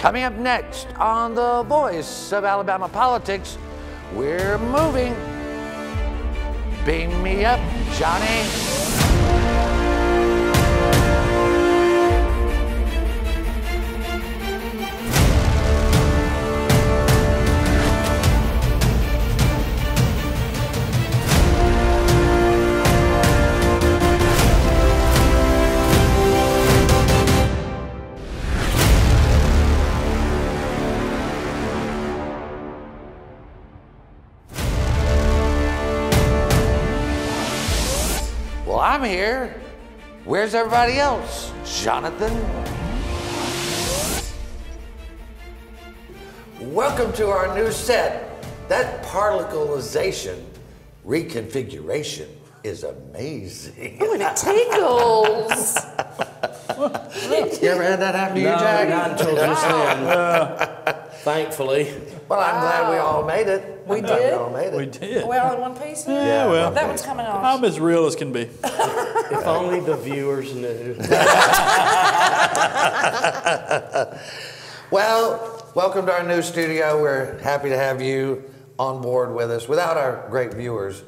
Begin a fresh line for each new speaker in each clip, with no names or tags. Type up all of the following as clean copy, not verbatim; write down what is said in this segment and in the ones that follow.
Coming up next on The Voice of Alabama Politics, we're moving. Beam me up, Johnny. I'm here. Where's everybody else? Jonathan? Welcome to our new set. That particleization reconfiguration is amazing.
Oh, and it tingles.
You ever had that happen to you, Jack?
Not until just then. Thankfully.
Well, I'm glad we all made it.
We did?
We did.
We all in one piece?
Yeah, well.
That one's coming off.
I'm as real as can be.
If only the viewers knew.
Well, welcome to our new studio. We're happy to have you on board with us. Without our great viewers,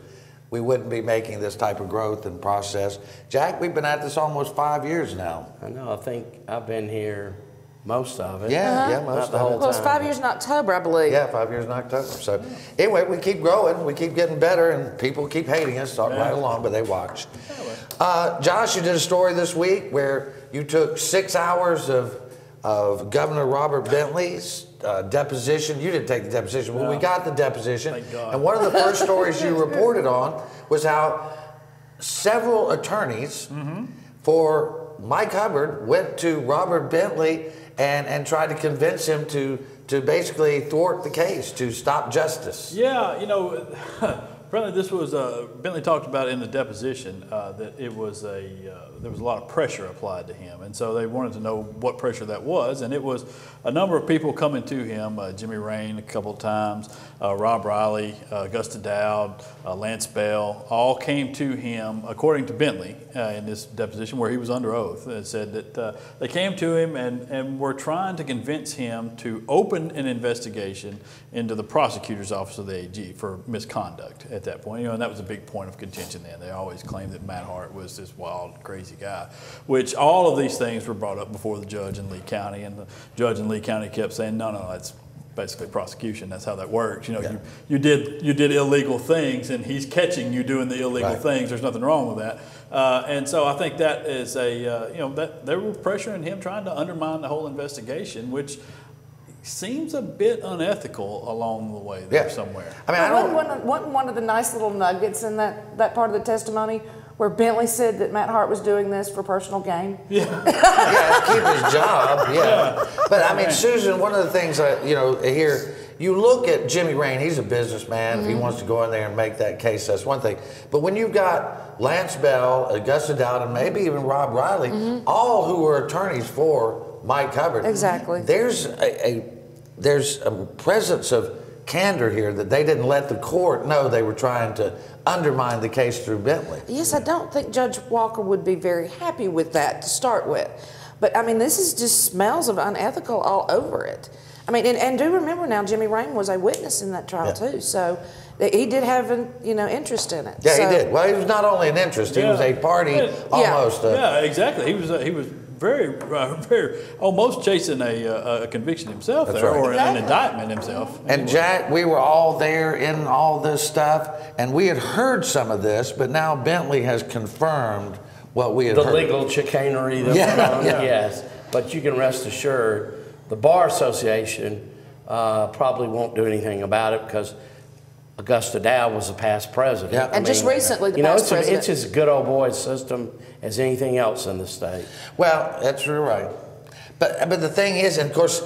we wouldn't be making this type of growth and process. Jack, we've been at this almost 5 years now.
I know. I think I've been here most of it.
Yeah, most of it.
Well, it's 5 years in October, I believe.
Yeah, 5 years in October. So anyway, we keep growing, we keep getting better, and people keep hating us right along, but they watch. Josh, you did a story this week where you took 6 hours of Governor Robert Bentley's deposition. You didn't take the deposition, but we got the deposition.
Thank God.
And one of the first stories you reported on was how several attorneys for Mike Hubbard went to Robert Bentley and tried to convince him to basically thwart the case, to stop justice.
Yeah, you know, apparently this was, Bentley talked about in the deposition that it was there was a lot of pressure applied to him. And so they wanted to know what pressure that was. And it was a number of people coming to him, Jimmy Rain a couple of times, Rob Riley, Augusta Dowd, Lance Bell, all came to him, according to Bentley, in this deposition where he was under oath. It said that they came to him and were trying to convince him to open an investigation into the prosecutor's office of the AG for misconduct at that point. You know, and that was a big point of contention then. They always claimed that Matt Hart was this wild, crazy guy, which all of these things were brought up before the judge in Lee County, and the judge in Lee County kept saying, no, that's basically prosecution. That's how that works. You know, you did illegal things, and he's catching you doing the illegal things. There's nothing wrong with that. And so I think that is you know, that they were pressuring him, trying to undermine the whole investigation, which seems a bit unethical along the way there somewhere.
I mean,
wasn't one of the nice little nuggets in that part of the testimony where Bentley said that Matt Hart was doing this for personal gain?
Yeah, to keep his job, But I mean, Susan, one of the things, you know, here, you look at Jimmy Rain, he's a businessman. If he wants to go in there and make that case, that's one thing. But when you've got Lance Bell, Augusta Dowd, and maybe even Rob Riley, all who were attorneys for Mike Hubbard.
Exactly.
There's a presence of candor here that they didn't let the court know they were trying to undermine the case through Bentley.
Yes, I don't think Judge Walker would be very happy with that to start with. But I mean, this is just smells of unethical all over it. I mean, and do remember now, Jimmy Rain was a witness in that trial too, so he did have an interest in it.
Yeah, he did. Well, he was not only an interest; he was a party almost.
Yeah, exactly. He was very almost chasing a conviction himself or an indictment himself.
And Jack, we were all there in all this stuff, and we had heard some of this, but now Bentley has confirmed what we had heard.
The legal chicanery that went on, yes. But you can rest assured, the Bar Association probably won't do anything about it because Augusta Dowd was the past president.
Yeah. And just recently the past president.
It's as good old boy system as anything else in the state.
Well, that's right. But the thing is, and of course,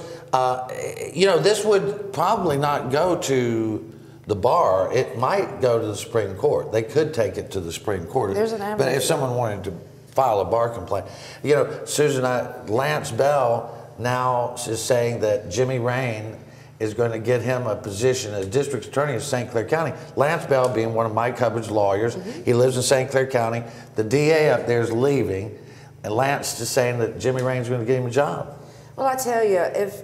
you know, this would probably not go to the bar. It might go to the Supreme Court. They could take it to the Supreme Court.
There's an avenue.
But if someone wanted to file a bar complaint, you know, Susan, Lance Bell now is saying that Jimmy Rain is going to get him a position as district attorney in St. Clair County. Lance Bell being one of Mike Hubbard's lawyers. He lives in St. Clair County. The DA up there is leaving, and Lance is saying that Jimmy Rain's going to get him a job.
Well, I tell you,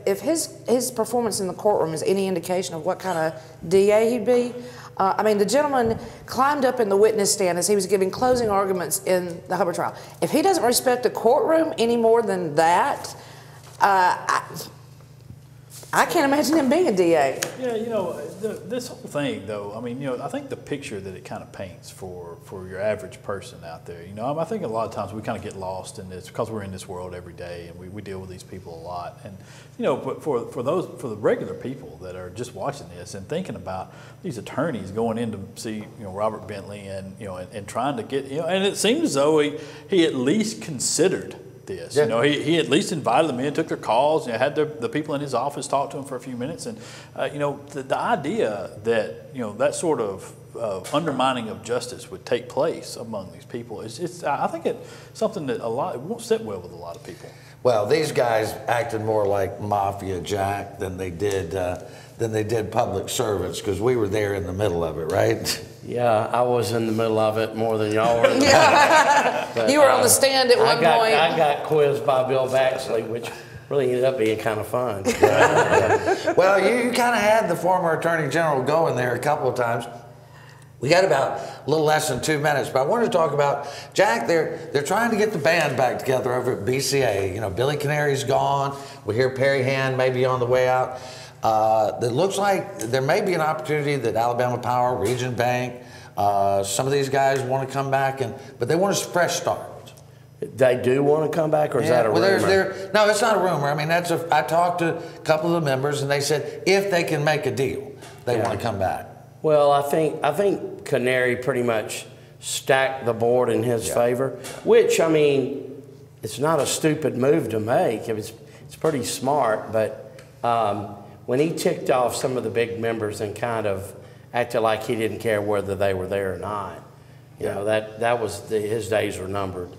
if his performance in the courtroom is any indication of what kind of DA he'd be, I mean, the gentleman climbed up in the witness stand as he was giving closing arguments in the Hubbard trial. If he doesn't respect the courtroom any more than that, I can't imagine him being a DA.
Yeah, you know, this whole thing, though, I mean, you know, I think the picture that it kind of paints for your average person out there, you know, I think a lot of times we kind of get lost in this because we're in this world every day and we deal with these people a lot. And, you know, but for the regular people that are just watching this and thinking about these attorneys going in to see, you know, Robert Bentley and, you know, and trying to get, you know, and it seems as though he at least considered this. Yeah. You know, he at least invited them in, took their calls, you know, had the people in his office talk to him for a few minutes, and you know, the idea that, you know, that sort of undermining of justice would take place among these people is I think it's something that it won't sit well with a lot of people.
Well, these guys acted more like mafia, Jack, than they did public servants, because we were there in the middle of it, right?
Yeah, I was in the middle of it more than y'all were.
But, you were on the stand at one point.
I got quizzed by Bill Baxley, which really ended up being kind of fun.
Well, you kind of had the former Attorney General go in there a couple of times. We got about a little less than 2 minutes, but I wanted to talk about, Jack, they're trying to get the band back together over at BCA. You know, Billy Canary's gone. We hear Perry Hand maybe on the way out. It looks like there may be an opportunity that Alabama Power, Region Bank, some of these guys want to come back, but they want a fresh start.
They do want to come back, or is that a rumor?
No, it's not a rumor. I mean, I talked to a couple of the members, and they said if they can make a deal, they want to come back. Well,
I think Canary pretty much stacked the board in his favor, which, I mean, it's not a stupid move to make. It's pretty smart, but when he ticked off some of the big members and kind of acted like he didn't care whether they were there or not, you know, that was his days were numbered.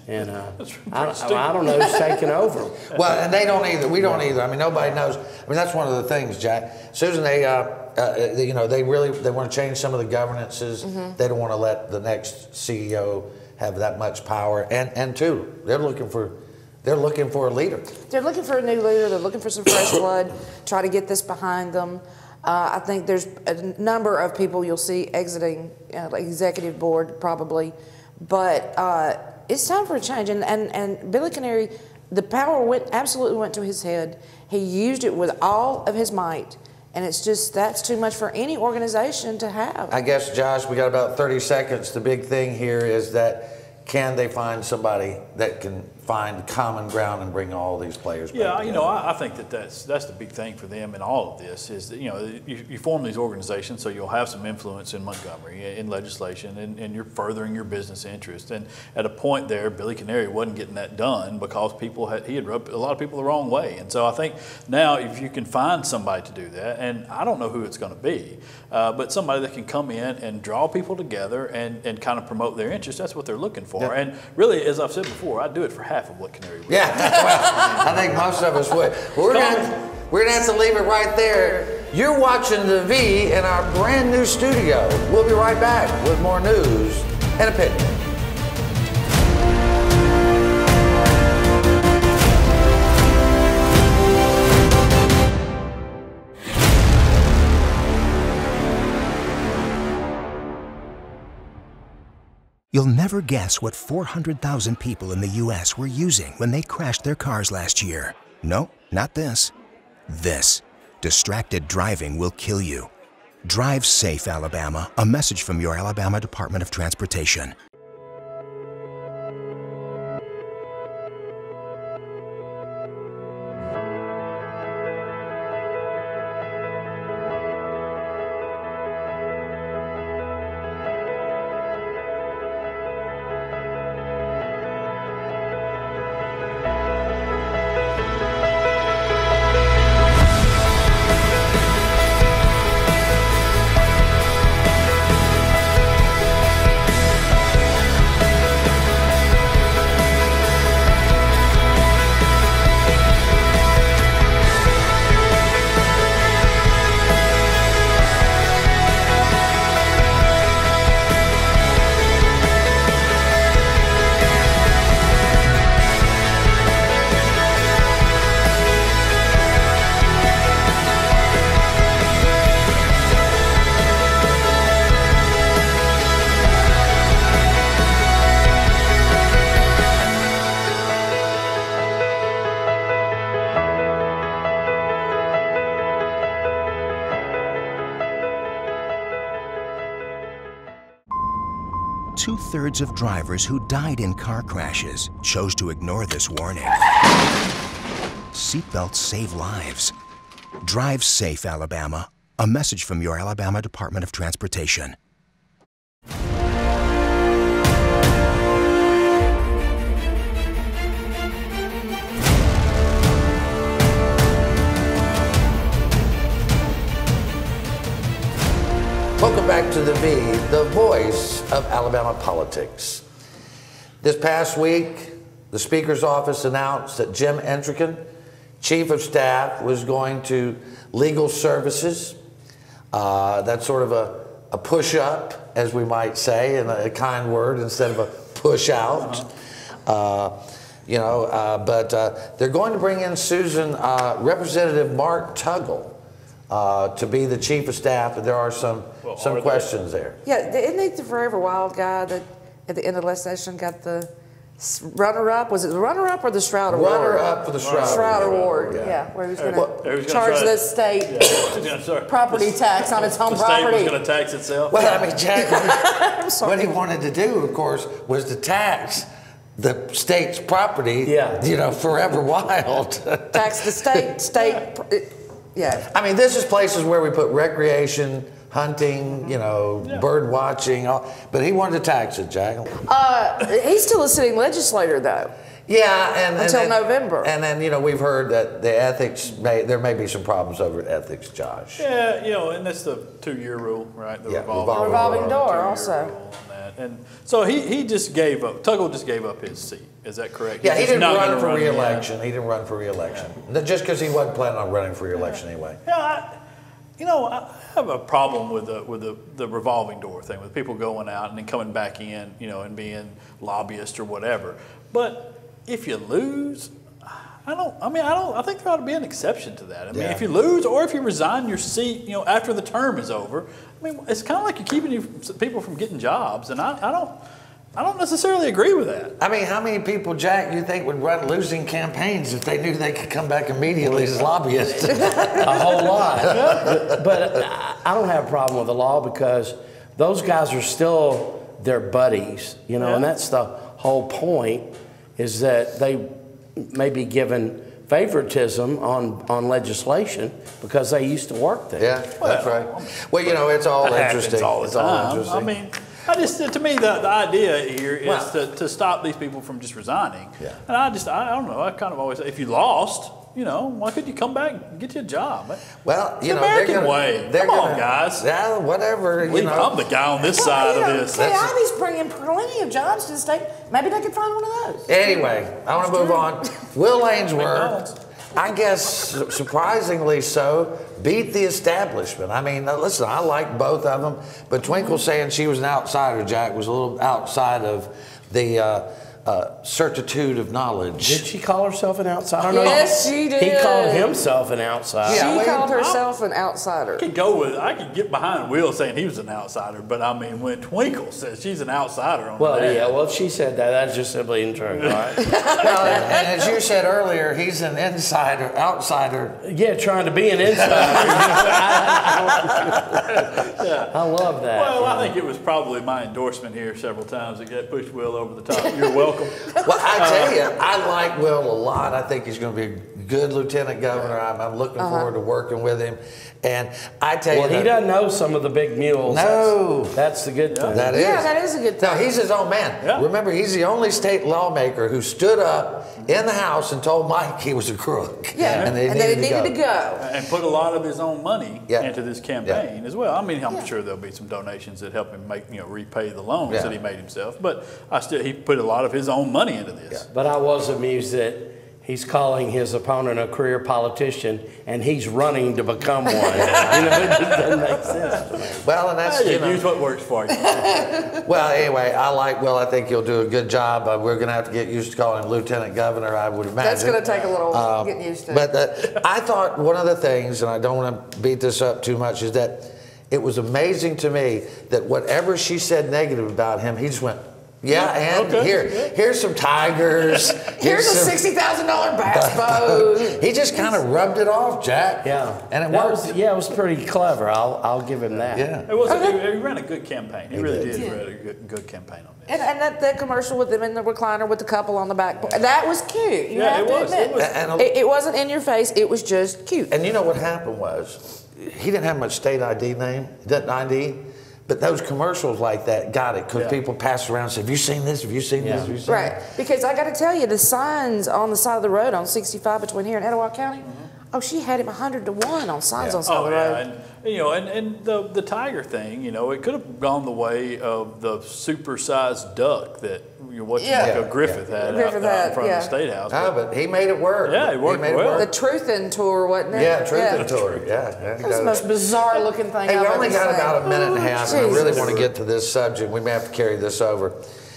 And I don't know who's taking over.
Well, and they don't either. We don't either. I mean, nobody knows. I mean, that's one of the things, Jack. Susan, you know, they want to change some of the governances. They don't want to let the next CEO have that much power. And two, they're looking for a leader. They're looking for a new leader. They're looking for some fresh blood. Try to get this behind them. I think there's a number of people you'll see exiting, like executive board probably, but it's time for a change. And Billy Canary, the power absolutely went to his head. He used it with all of his might. And it's just, that's too much for any organization to have. I guess, Josh, we got about 30 seconds. The big thing here is that can they find somebody that can find common ground and bring all these players back together? You know, I think that's the big thing for them in all of this is that, you know, you form these organizations so you'll have some influence in Montgomery, in legislation, and you're furthering your business interest. And at a point there, Billy Canary wasn't getting that done because he had rubbed a lot of people the wrong way. And so I think now if you can find somebody to do that, and I don't know who it's going to be, but somebody that can come in and draw people together and kind of promote their interests, that's what they're looking for. Yeah. And really, as I've said before, I'd do it for half of what Canary would. Yeah, well, I think most of us would. We're gonna have to leave it right there. You're watching The V in our brand new studio. We'll be right back with more news and opinion.
You'll never guess what 400,000 people in the U.S. were using when they crashed their cars last year. No, not this. This. Distracted driving will kill you. Drive safe, Alabama. A message from your Alabama Department of Transportation. 2/3 of drivers who died in car crashes chose to ignore this warning. Seatbelts save lives. Drive safe, Alabama. A message from your Alabama Department of Transportation.
Welcome back to The V, the voice of Alabama politics. This past week, the Speaker's office announced that Jim Entrican, Chief of Staff, was going to Legal Services. That's sort of a push-up, as we might say, in a kind word, instead of a push-out. But they're going to bring in Susan, Representative Mark Tuggle, to be the Chief of Staff, and there are some questions there.
Yeah, isn't he the forever wild guy that at the end of last session got the runner-up? Was it the runner-up or the Shroud Award?
Runner-up for the Shroud
Award, yeah, where he was going to charge the state property tax on its home property.
The state was going to tax itself.
Well, I mean, Jack, what he wanted to do, of course, was to tax the state's property, forever wild.
Tax the state. Yeah.
I mean, this is places where we put recreation, hunting, bird watching, but he wanted to tax it, Jack.
He's still a sitting legislator, though.
Yeah,
until November.
And then we've heard that the ethics there may be some problems over ethics, Josh.
Yeah, and that's the 2-year rule, right? The
revolving door also.
And so he just gave up. Tuggle just gave up his seat. Is that correct?
Yeah, he didn't run for re-election. He didn't run for re-election. Just because he wasn't planning on running for re-election anyway.
Yeah, I have a problem with the revolving door thing, with people going out and then coming back in, and being lobbyists or whatever. But if you lose, I think there ought to be an exception to that. I mean, if you lose or if you resign your seat, after the term is over, I mean, it's kind of like you're keeping people from getting jobs, and I don't necessarily agree with that.
I mean, how many people, Jack, you think would run losing campaigns if they knew they could come back immediately as lobbyists?
A whole lot. But I don't have a problem with the law because those guys are still their buddies, and that's the whole point, is that they may be given favoritism on legislation because they used to work there.
Yeah, that's right. Well, it's all interesting.
It's all interesting. I mean, to me, the idea here is to stop these people from just resigning.
Yeah.
And I don't know. I kind of always say, if you lost, why couldn't you come back and get you a job?
Well,
it's the American way. Come on, guys.
Yeah, whatever.
I'm the guy on this side of this.
Ivy's bringing plenty of jobs to the state. Maybe they could find one of those.
Anyway, I want to move on. Will Ainsworth, I guess surprisingly so, beat the establishment. I mean, listen, I like both of them, but Twinkle saying she was an outsider, Jack, was a little outside of the certitude of knowledge.
Did she call herself an outsider?
Yes, she did.
He called himself an outsider.
She called herself an outsider.
I could get behind Will saying he was an outsider, but I mean, when Twinkle says she's an outsider on that.
If she said that, that's just simply untrue, right?
Well, and as you said earlier, he's an outsider.
Yeah, trying to be an insider. I love that.
Well, I think it was probably my endorsement here several times that got pushed Will over the top. You're welcome.
Well, I tell you, I like Will a lot. I think he's going to be a good lieutenant governor. I'm looking forward to working with him. And I tell you,
he doesn't know some of the big mules.
No,
that's the good thing.
That is
a good thing.
No, he's his own man.
Yeah.
Remember, he's the only state lawmaker who stood up in the House and told Mike he was a crook.
Yeah, and that he needed to go.
And put a lot of his own money into this campaign as well. I mean, I'm sure there'll be some donations that help him repay the loans that he made himself. But he put a lot of his own money into this.
Yeah. But I was amused that he's calling his opponent a career politician, and he's running to become one. It doesn't make sense to me.
Well, and that's
use what works for you.
Well, anyway, I like Will. I think he'll do a good job. We're going to have to get used to calling him lieutenant governor, I would imagine.
That's going to take a little getting used to.
But I thought one of the things, and I don't want to beat this up too much, is that it was amazing to me that whatever she said negative about him, he just went, Yeah, and here's some tigers.
Here's a $60,000 bass boat.
He just kind of rubbed it off, Jack.
Yeah,
and it worked.
It was pretty clever. I'll give him that.
Yeah,
he ran a good campaign. He really did run a good campaign on this.
And that commercial with them in the recliner with the couple on the back, that was cute. You have to admit. It wasn't in your face. It was just cute.
And you know what happened was, he didn't have much state ID but those commercials like that got it because people passed around and said, have you seen this? Have you seen this? Have you seen
Right. Because I got to tell you, the signs on the side of the road on 65 between here and Etowah County, she had him 100 to 1 on signs on the side of the road.
And the tiger thing, it could have gone the way of the supersized duck that Griffith had out in front of the State House.
But he made it work.
Yeah, he worked well.
The Truthin tour, wasn't it?
Yeah, Truthin tour. Yeah.
That was the most bizarre looking thing
Hey,
I've
we
ever
only got
seen.
about a minute and a half, and I really want to get to this subject. We may have to carry this over.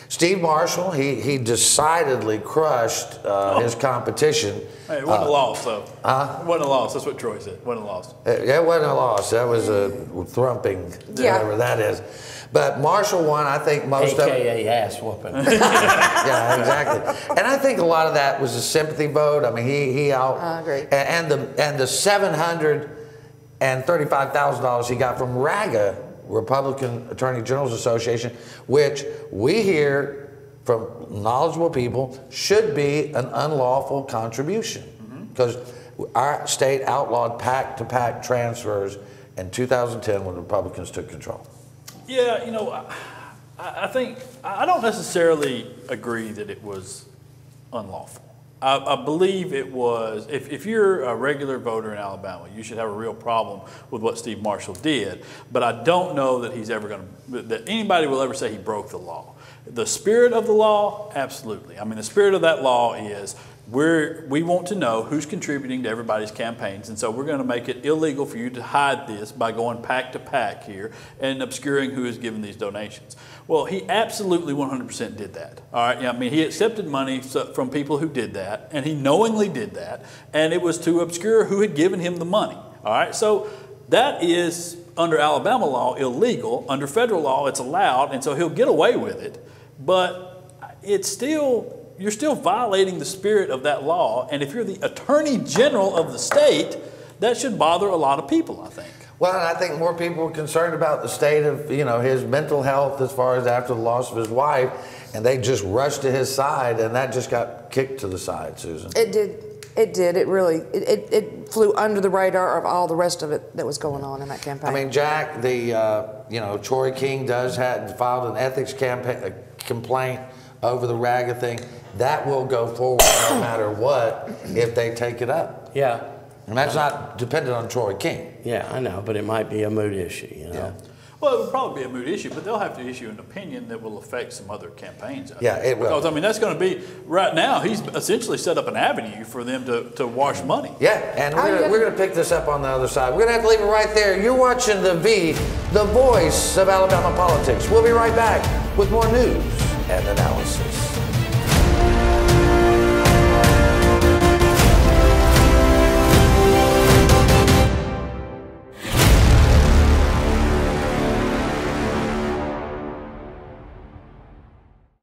Steve Marshall, he decidedly crushed his competition.
Hey, it wasn't a loss, though. It wasn't a loss. That's what Troy said. It wasn't a loss.
It wasn't a loss. That was a thrumping, whatever that is. But Marshall won, I think, most of it.
AKA ass whooping.
Yeah, exactly. And I think a lot of that was a sympathy vote. I mean, he out.
I agree.
And the $735,000 he got from RAGA, Republican Attorney General's Association, which we hear from knowledgeable people should be an unlawful contribution, because our state outlawed PAC-to-PAC transfers in 2010 when the Republicans took control.
Yeah, I think I don't necessarily agree that it was unlawful. I believe it was, if you're a regular voter in Alabama, you should have a real problem with what Steve Marshall did. But I don't know that that anybody will ever say he broke the law. The spirit of the law, absolutely. I mean, the spirit of that law is we want to know who's contributing to everybody's campaigns, and so we're going to make it illegal for you to hide this by going PAC to PAC here and obscuring who is giving these donations. Well, he absolutely 100% did that. All right, I mean, he accepted money from people who did that, and he knowingly did that, and it was to obscure who had given him the money. All right, so that is under Alabama law illegal. Under federal law, it's allowed, and so he'll get away with it, but it's still. You're still violating the spirit of that law, and if you're the Attorney General of the state, that should bother a lot of people, I think.
Well, and I think more people are concerned about the state of, his mental health as far as after the loss of his wife, and they just rushed to his side, and that just got kicked to the side, Susan.
It did. It did. It really, it flew under the radar of all the rest of it that was going on in that campaign.
I mean, Jack, Troy King filed an ethics complaint over the RAGA thing. That will go forward no matter what if they take it up.
Yeah.
And that's not dependent on Troy King.
Yeah, I know, but it might be a mood issue,
Yeah.
Well, it would probably be a mood issue, but they'll have to issue an opinion that will affect some other campaigns.
Yeah, it will.
Because, I mean, that's going to be, right now, he's essentially set up an avenue for them to wash money.
Yeah, and we're going to pick this up on the other side. We're going to have to leave it right there. You're watching the voice of Alabama politics. We'll be right back with more news and analysis.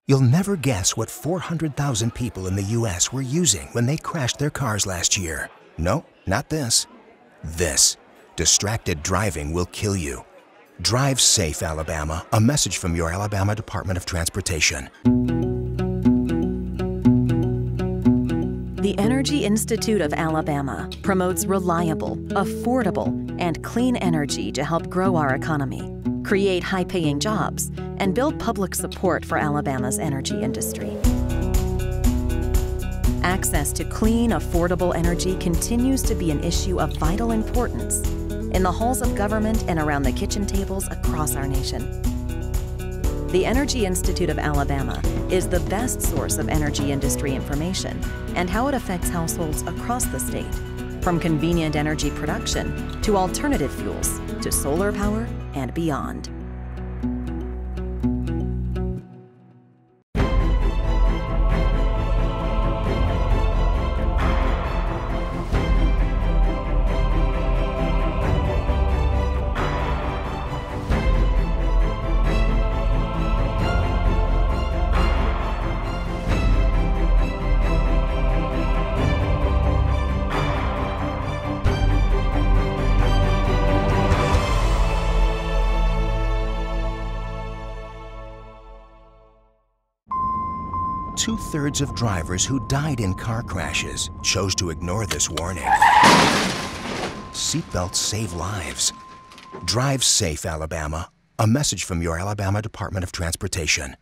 You'll never guess what 400,000 people in the U.S. were using when they crashed their cars last year. No, not this. This. Distracted driving will kill you. Drive safe, Alabama. A message from your Alabama Department of Transportation.
The Energy Institute of Alabama promotes reliable, affordable, and clean energy to help grow our economy, create high-paying jobs, and build public support for Alabama's energy industry. Access to clean, affordable energy continues to be an issue of vital importance in the halls of government and around the kitchen tables across our nation. The Energy Institute of Alabama is the best source of energy industry information and how it affects households across the state, from convenient energy production to alternative fuels to solar power and beyond.
2/3 of drivers who died in car crashes chose to ignore this warning. Seatbelts save lives. Drive safe, Alabama. A message from your Alabama Department of Transportation.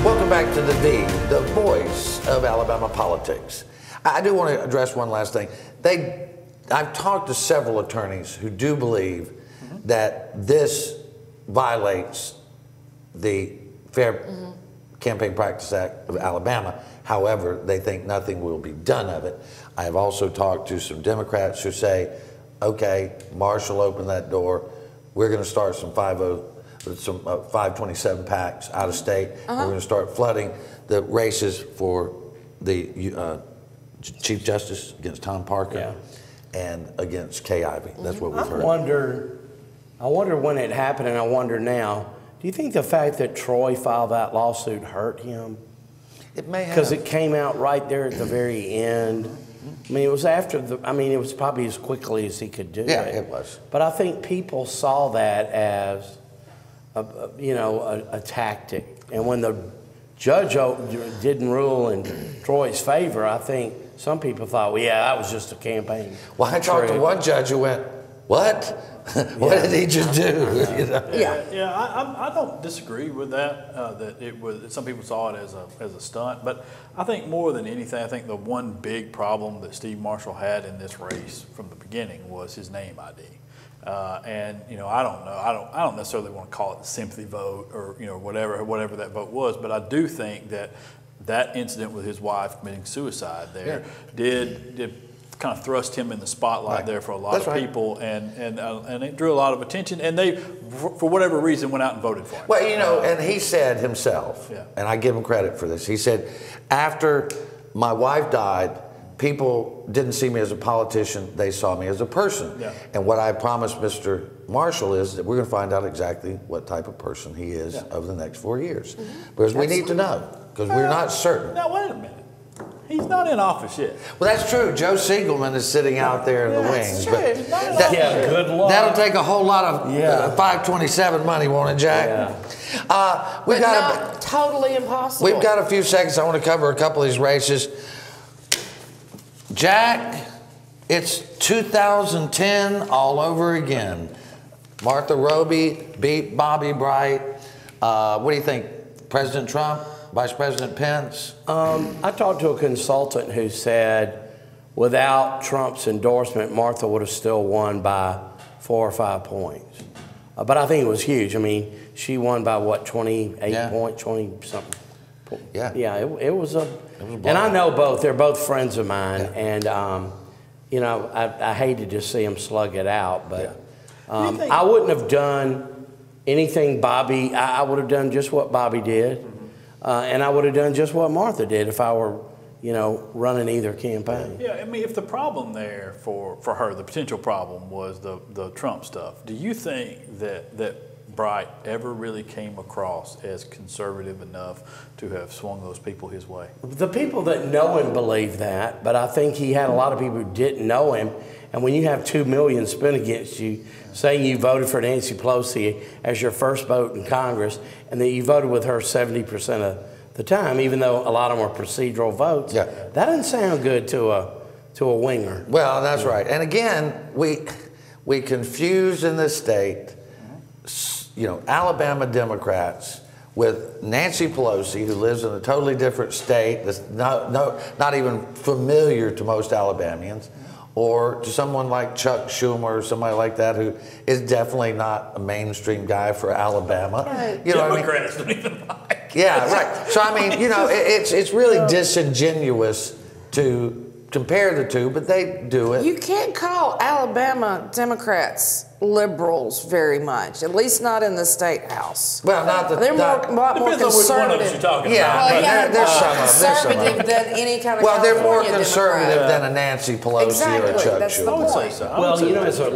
Welcome back to the voice of Alabama politics. I do want to address one last thing. I've talked to several attorneys who do believe that this violates the Fair Campaign Practice Act of Alabama. However, they think nothing will be done of it. I have also talked to some Democrats who say, okay, Marshall opened that door. We're going to start some 527 packs out of state. We're going to start flooding the races for the Chief Justice against Tom Parker and against Kay Ivey. That's what we've heard.
I wonder when it happened, and I wonder now, do you think the fact that Troy filed that lawsuit hurt him?
It may have.
Because it came out right there at the very end. I mean, it was after it was probably as quickly as he could do it.
Yeah, it was.
But I think people saw that as a tactic. And when the judge didn't rule in Troy's favor, I think some people thought, well, yeah, that was just a campaign.
Well, I talked to one judge who went, what? What did he just do?
I don't disagree with that. That it was. Some people saw it as a stunt, but I think more than anything, I think the one big problem that Steve Marshall had in this race from the beginning was his name ID. And I don't know. I don't necessarily want to call it the sympathy vote or whatever that vote was, but I do think that incident with his wife committing suicide there did kind of thrust him in the spotlight there for a lot of people, and it drew a lot of attention, and they, for whatever reason, went out and voted for him.
Well, and he said himself, and I give him credit for this, he said, after my wife died, people didn't see me as a politician, they saw me as a person. Yeah. And what I promised Mr. Marshall is that we're going to find out exactly what type of person he is over the next 4 years. Because we need to know, because we're not certain.
Now, wait a minute. He's not in office yet.
Well, that's true. Joe Siegelman is sitting out there in the wings.
That's true.
Good luck.
That'll take a whole lot of 527 money, won't it, Jack?
Yeah. Not totally impossible.
We've got a few seconds. I want to cover a couple of these races. Jack, it's 2010 all over again. Martha Roby beat Bobby Bright. What do you think? President Trump? Vice President Pence?
I talked to a consultant who said without Trump's endorsement, Martha would have still won by 4 or 5 points. But I think it was huge. I mean, she won by what, 28 points, 20 something.
Yeah.
Yeah, it was a, and I know both. They're both friends of mine, and I hated to see them slug it out, but I wouldn't have done anything Bobby. I would have done just what Bobby did. And I would have done just what Martha did if I were, running either campaign.
Yeah, I mean, if the problem there for her, the potential problem was the Trump stuff, do you think that Bright ever really came across as conservative enough to have swung those people his way?
The people that know him believe that, but I think he had a lot of people who didn't know him. And when you have $2 million spent against you, saying you voted for Nancy Pelosi as your first vote in Congress, and that you voted with her 70% of the time, even though a lot of them were procedural votes, that doesn't sound good to a winger.
Well, that's right. And again, we confuse in this state, Alabama Democrats with Nancy Pelosi, who lives in a totally different state that's not even familiar to most Alabamians, or to someone like Chuck Schumer or somebody like that who is definitely not a mainstream guy for Alabama.
Right.
Democrats don't even like.
Yeah, right. So I mean, it's really disingenuous to compare the two, but they do it.
You can't call Alabama Democrats liberals very much, at least not in the state house.
Well,
they're a lot more conservative.
Depends on which one of them you're talking
There's
about.
More
some
conservative than any kind of
Well, they're more
California
conservative
Democrat.
than a Nancy Pelosi
Exactly,
or a Chuck
that's the
Schumer.
I would say so.
Well, as a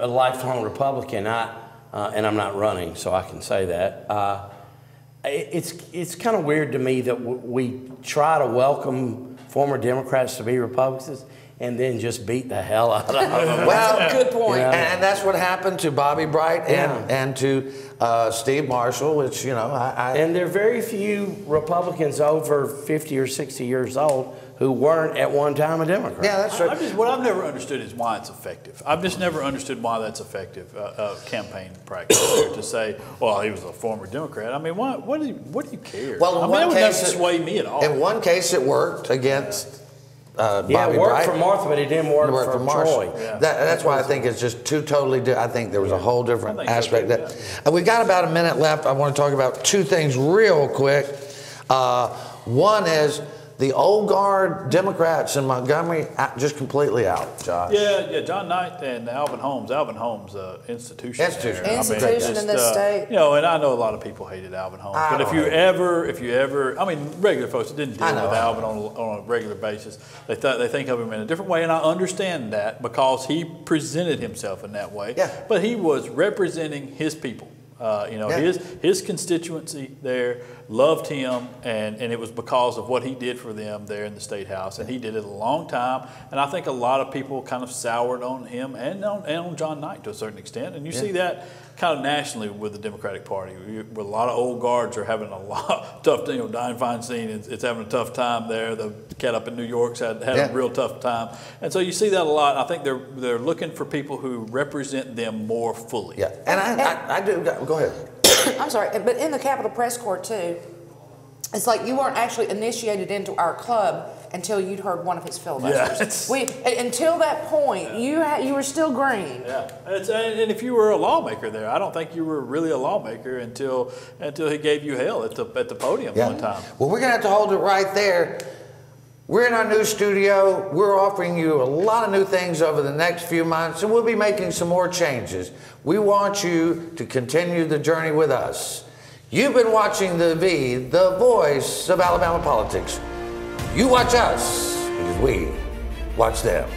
lifelong Republican, and I'm not running, so I can say that. It's kind of weird to me that we try to welcome former Democrats to be Republicans and then just beat the hell out of them.
Well,
Good point.
You know?
and that's what happened to Bobby Bright and to Steve Marshall, which, you know,
And there are very few Republicans over 50 or 60 years old who weren't at one time a Democrat.
yeah, that's right.
What I've never understood is why it's effective. I've just never understood why that's effective campaign practice to say, well, he was a former Democrat. I mean, what do you care?
Well, in
I mean,
one
that would
case,
never sway me at all.
In one case, it worked against Bobby
Yeah, it worked
Bright.
for Martha, but it didn't work for
Marshall.
Troy.
Yeah.
That's why I think it's just two totally different. I think there was a whole different
I think so,
aspect.
too,
That we've got about a minute left. I want to talk about two things real quick. One is the old guard Democrats in Montgomery just completely out, Josh.
Yeah, John Knight and Alvin Holmes. Alvin Holmes, institution.
Institution.
there.
Institution in this state.
You know, and I know a lot of people hated Alvin Holmes,
I
but if
don't
you
hate
ever, I mean, regular folks didn't deal
I know.
with Alvin on a regular basis. They think of him in a different way, and I understand that because he presented himself in that way.
Yeah.
But he was representing his people. You know,
Yeah.
his constituency there loved him, and it was because of what he did for them there in the State House, and he did it a long time. And I think a lot of people kind of soured on him and on John Knight to a certain extent, and you see that kind of nationally with the Democratic Party, where a lot of old guards are having a lot tough. You know, Dianne Feinstein is having a tough time there. The cat up in New York's had a real tough time, and so you see that a lot. I think they're looking for people who represent them more fully.
Yeah, and I do. Go ahead.
I'm sorry, but in the Capitol Press Corps too, it's like you weren't actually initiated into our club until you'd heard one of his filibusters. Until that point, you were still green.
Yeah, and if you were a lawmaker there, I don't think you were really a lawmaker until he gave you hell at the podium one time.
Well, we're gonna have to hold it right there. We're in our new studio. We're offering you a lot of new things over the next few months, and we'll be making some more changes. We want you to continue the journey with us. You've been watching The V, the voice of Alabama politics. You watch us because we watch them.